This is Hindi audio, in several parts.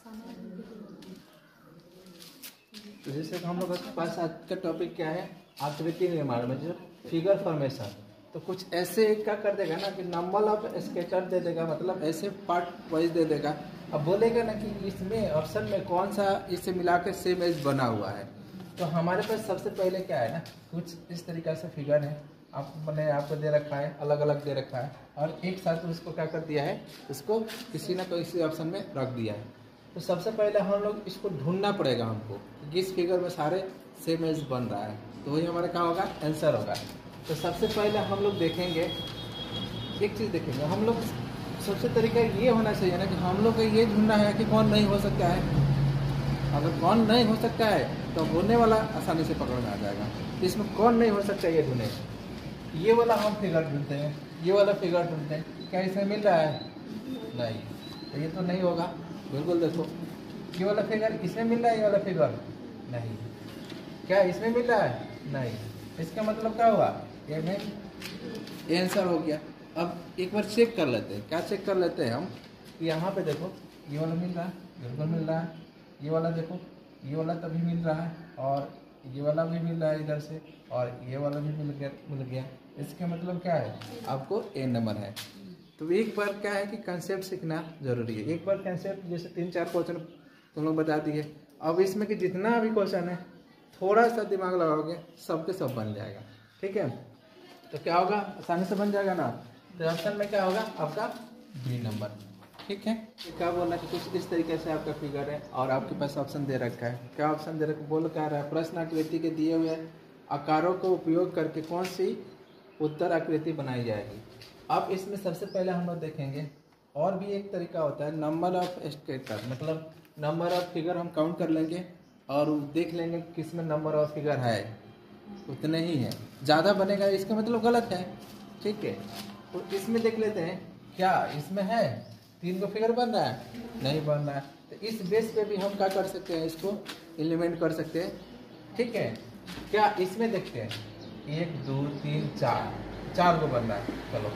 तो जैसे हम लोग के पास आज का टॉपिक क्या है, आकृति निर्माण में जो फिगर फॉर्मेशन। तो कुछ ऐसे क्या कर देगा ना कि नंबर ऑफ स्केटर दे देगा, मतलब ऐसे पार्ट वाइज दे देगा। अब बोलेगा ना कि इसमें ऑप्शन में कौन सा इससे मिलाकर सेम एज बना हुआ है। तो हमारे पास सबसे पहले क्या है ना, कुछ इस तरीका से फिगर है, आपको दे रखा है, अलग अलग दे रखा है, और एक साथ उसको क्या कर दिया है, इसको किसी ना किसी ऑप्शन में रख दिया है। तो सबसे पहले हम लोग इसको ढूंढना पड़ेगा हमको कि इस फिगर में सारे सेम एज बन रहा है, तो वही हमारा क्या होगा, आंसर होगा। तो सबसे पहले हम लोग देखेंगे, एक चीज़ देखेंगे हम लोग, सबसे तरीका ये होना चाहिए ना कि हम लोग को ये ढूंढना है कि कौन नहीं हो सकता है। अगर कौन नहीं हो सकता है तो होने वाला आसानी से पकड़ में आ जाएगा। इसमें कौन नहीं हो सकता ये ढूंढे। ये वाला हम फिगर ढूंढते हैं, ये वाला फिगर ढूंढते हैं, क्या इसमें मिल रहा है? नहीं, तो ये तो नहीं होगा। बिल्कुल देखो, ये वाला फिगर इसमें मिल रहा है, ये वाला फिगर नहीं, क्या इसमें मिल रहा है? नहीं। इसका मतलब क्या हुआ, ये में आंसर हो गया। अब एक बार चेक कर लेते हैं, क्या चेक कर लेते हैं हम, यहाँ पे देखो ये वाला मिल रहा है, बिल्कुल मिल रहा है। ये वाला देखो, ये वाला तभी मिल रहा है, और ये वाला भी मिल रहा है इधर से, और ये वाला भी मिल गया। इसका मतलब क्या है, आपको ए नंबर है। तो एक बार क्या है कि कंसेप्ट सीखना जरूरी है। एक बार कंसेप्ट जैसे 3-4 क्वेश्चन तुम लोग बता दिए, अब इसमें कि जितना भी क्वेश्चन है थोड़ा सा दिमाग लगाओगे सबके सब बन जाएगा। ठीक है, तो क्या होगा, आसानी से बन जाएगा ना। तो ऑप्शन में क्या होगा आपका बी नंबर। ठीक है, क्या बोलना कि कुछ इस तरीके से आपका फिगर है और आपके पास ऑप्शन दे रखा है। क्या ऑप्शन दे रखा, बोल क्या रहा है, प्रश्न आकृति के दिए हुए आकारों को उपयोग करके कौन सी उत्तर आकृति बनाई जाएगी। अब इसमें सबसे पहले हम लोग देखेंगे, और भी एक तरीका होता है नंबर ऑफ स्केटर, मतलब नंबर ऑफ फिगर हम काउंट कर लेंगे और देख लेंगे किसमें नंबर ऑफ फिगर है, उतने ही है, ज़्यादा बनेगा इसका मतलब गलत है। ठीक है, तो इसमें देख लेते हैं क्या इसमें है 3 को फिगर बन रहा है, नहीं बन रहा है। तो इस बेस पे भी हम क्या कर सकते हैं, इसको एलिमेंट कर सकते हैं। ठीक है, क्या इसमें देखते हैं 1 2 3 4 को बन रहा है। चलो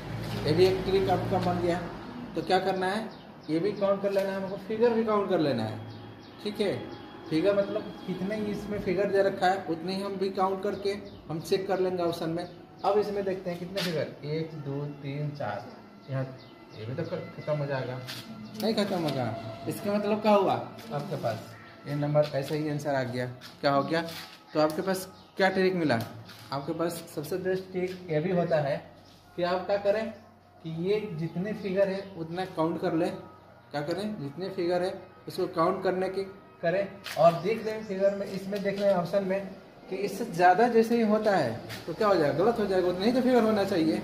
ये भी एक ट्रिक आपका बन गया। तो क्या करना है, ये भी काउंट कर लेना है हमको, फिगर भी काउंट कर लेना है। ठीक है, फिगर मतलब कितने इसमें फिगर दे रखा है उतने ही हम भी काउंट करके हम चेक कर लेंगे ऑप्शन में। अब इसमें देखते हैं कितने फिगर, 1 2 3 4, यहाँ ये भी तो खत्म हो जाएगा, नहीं खत्म होगा। इसका मतलब क्या हुआ, आपके पास ये नंबर ऐसा ही आंसर आ गया। क्या हो गया, तो आपके पास क्या ट्रिक मिला, आपके पास सबसे बेस्ट ट्रिक ये भी होता है कि आप क्या करें कि ये जितने फिगर है उतना काउंट कर ले। क्या करें, जितने फिगर है उसको काउंट करने की करें, और देख लें फिगर में, इसमें देख लें ऑप्शन में कि इससे ज़्यादा जैसे ही होता है तो क्या हो जाएगा, गलत हो जाएगा। उतना ही तो फिगर होना चाहिए,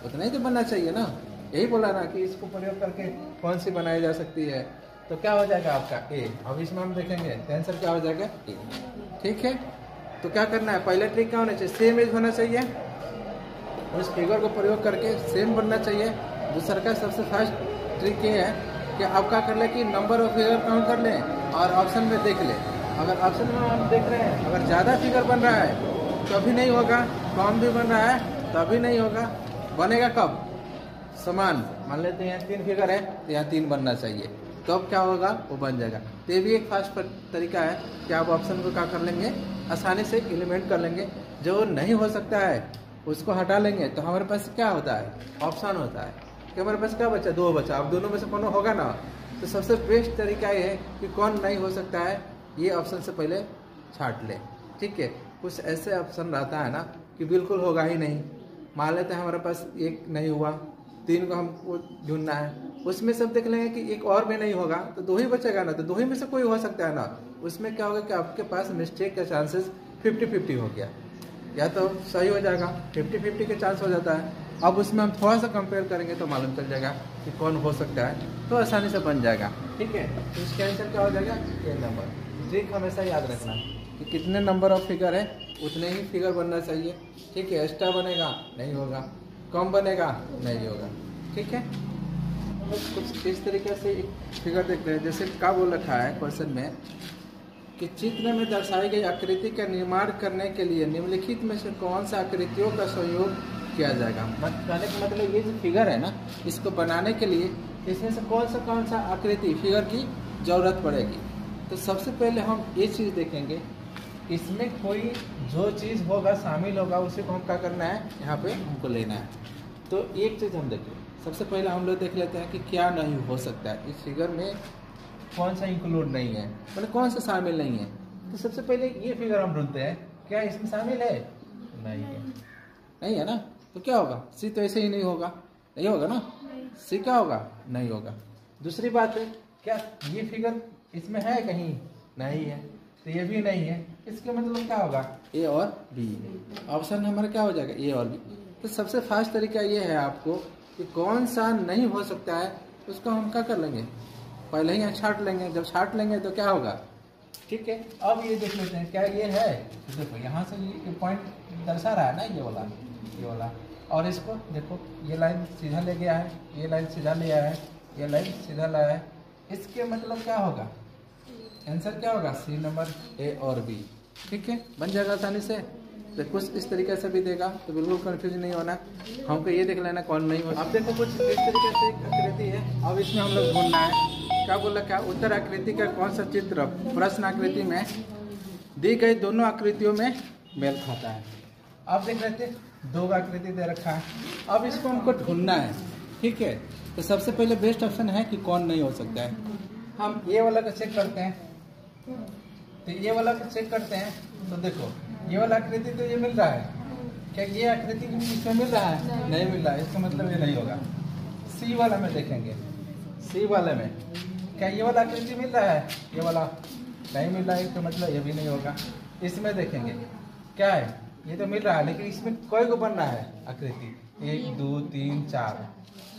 उतना ही तो बनना चाहिए ना। यही बोला ना कि इसको प्रयोग करके कौन सी बनाई जा सकती है। तो क्या हो जाएगा आपका ए। अब इसमें हम देखेंगे आंसर क्या हो जाएगा, ए। ठीक है, तो क्या करना है, पहले ट्रिक क्या होना चाहिए, सेम एज होना चाहिए, उस फिगर को प्रयोग करके सेम बनना चाहिए। दूसरा का सबसे फास्ट ट्रिक ये है कि आप क्या कर ले कि नंबर ऑफ फिगर काउंट कर लें और ऑप्शन में देख लें। अगर ऑप्शन में हम देख रहे हैं अगर ज़्यादा फिगर बन रहा है तो अभी नहीं होगा, कम भी बन रहा है तो अभी नहीं होगा। बनेगा कब, समान, मान लेते हैं 3 फिगर है तो यहाँ 3 बनना चाहिए, तो अब क्या होगा, वो बन जाएगा। तो ये भी एक फास्ट तरीका है कि आप ऑप्शन को क्या कर लेंगे, आसानी से एलिमेंट कर लेंगे। जो नहीं हो सकता है उसको हटा लेंगे तो हमारे पास क्या होता है, ऑप्शन होता है कि हमारे पास क्या बचा, 2 बचा। अब दोनों में से कौन होगा ना। तो सबसे बेस्ट तरीका ये है कि कौन नहीं हो सकता है ये ऑप्शन से पहले छाट ले। ठीक है, कुछ ऐसे ऑप्शन रहता है ना कि बिल्कुल होगा ही नहीं। मान लेते हैं हमारे पास 1 नहीं हुआ, 3 को हमको ढूंढना है, उसमें सब देख लेंगे कि 1 और भी नहीं होगा तो 2 ही बचेगा ना। तो 2 ही में से कोई हो सकता है ना। उसमें क्या होगा कि आपके पास मिस्टेक का चांसेस 50-50 हो गया, या तो सही हो जाएगा, 50-50 के चांस हो जाता है। अब उसमें हम थोड़ा सा कंपेयर करेंगे तो मालूम चल जाएगा कि कौन हो सकता है, तो आसानी से बन जाएगा। ठीक है, तो इसका आंसर क्या हो जाएगा, ये नंबर। ट्रिक हमेशा याद रखना कि कितने नंबर ऑफ फिगर है उतने ही फिगर बनना चाहिए। ठीक है, एक्स्ट्रा बनेगा नहीं होगा, कम बनेगा नहीं होगा। ठीक है, कुछ इस तरीके से एक फिगर देखते हैं। जैसे क्या बोल रखा है क्वेश्चन में कि चित्र में दर्शाई गई आकृति का निर्माण करने के लिए निम्नलिखित में से कौन सा आकृतियों का संयोग किया जाएगा। कहने का मतलब ये जो फिगर है ना, इसको बनाने के लिए इसमें से कौन सा आकृति फिगर की ज़रूरत पड़ेगी। तो सबसे पहले हम ये चीज़ देखेंगे, इसमें कोई जो चीज़ होगा शामिल होगा उसी को हम क्या करना है, यहाँ पे हमको लेना है। तो एक चीज़ हम देखें, सबसे पहले हम लोग देख लेते हैं कि क्या नहीं हो सकता है इस फिगर में, कौन सा इंक्लूड नहीं है, मतलब कौन सा शामिल नहीं है। तो सबसे पहले ये फिगर हम ढूंढते हैं, क्या इसमें शामिल है, नहीं है, नहीं है ना। तो क्या होगा, सी तो ऐसे ही नहीं होगा, नहीं होगा ना, सी क्या होगा, नहीं होगा। दूसरी बात है, क्या ये फिगर इसमें है कहीं, नहीं है, तो ये भी नहीं है। इसके मतलब क्या होगा, ए और बी, ऑप्शन हमारा क्या हो जाएगा, ए और बी। तो सबसे फास्ट तरीका ये है आपको कि कौन सा नहीं हो सकता है उसको हम क्या कर लेंगे, पहले ही छाट लेंगे। जब छाट लेंगे तो क्या होगा, ठीक है। अब ये देख लेते हैं क्या ये है, तो देखो यहाँ से ये पॉइंट दर्शा रहा है ना, ये वाला, और इसको देखो ये लाइन सीधा ले गया है, ये लाइन सीधा ले आया है, ये लाइन सीधा लाया है। इसके मतलब क्या होगा, आंसर क्या होगा, सी नंबर, ए और बी, ठीक है, बन जाएगा आसानी से। तो कुछ इस तरीके से भी देगा, तो बिल्कुल कंफ्यूज नहीं होना, हमको ये देख लेना कौन नहीं हो। अब देखो कुछ इस तरीके से एक आकृति है, अब इसमें हम लोग ढूंढना है, क्या बोला, क्या उत्तर आकृति का कौन सा चित्र प्रश्न आकृति में दी गई दोनों आकृतियों में मेल खाता है। अब देख लेते, दो आकृति दे रखा है, अब इसको हमको ढूंढना है, ठीक है। तो सबसे पहले बेस्ट ऑप्शन है कि कौन नहीं हो सकता है, हम ये वाला को चेक करते हैं। तो ये वाला को चेक करते हैं, तो देखो ये वाला आकृति तो ये मिल रहा है, क्या ये आकृति इसमें मिल रहा है, नहीं मिल रहा है, इसका मतलब ये नहीं होगा। सी वाला में देखेंगे, सी वाले में क्या ये वाला आकृति मिल रहा है, ये वाला नहीं मिल रहा है, इसका मतलब ये भी नहीं होगा। इसमें देखेंगे क्या है, ये तो मिल रहा है, लेकिन इसमें कोई को बन रहा है आकृति, 1 2 3 4,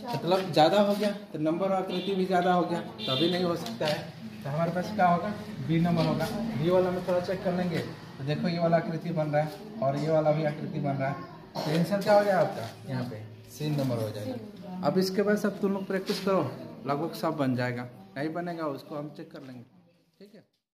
मतलब ज़्यादा हो गया, तो नंबर और आकृति भी ज़्यादा हो गया, तो अभी नहीं हो सकता है। तो हमारे पास क्या होगा, बी नंबर होगा। बी वाला में थोड़ा चेक कर लेंगे, तो देखो ये वाला आकृति बन रहा है और ये वाला भी आकृति बन रहा है, तो आंसर क्या हो जाएगा आपका, यहाँ पे सी नंबर हो जाएगा। अब इसके बाद सब तुम लोग प्रैक्टिस करो, लगभग सब बन जाएगा, नहीं बनेगा उसको हम चेक कर लेंगे, ठीक है।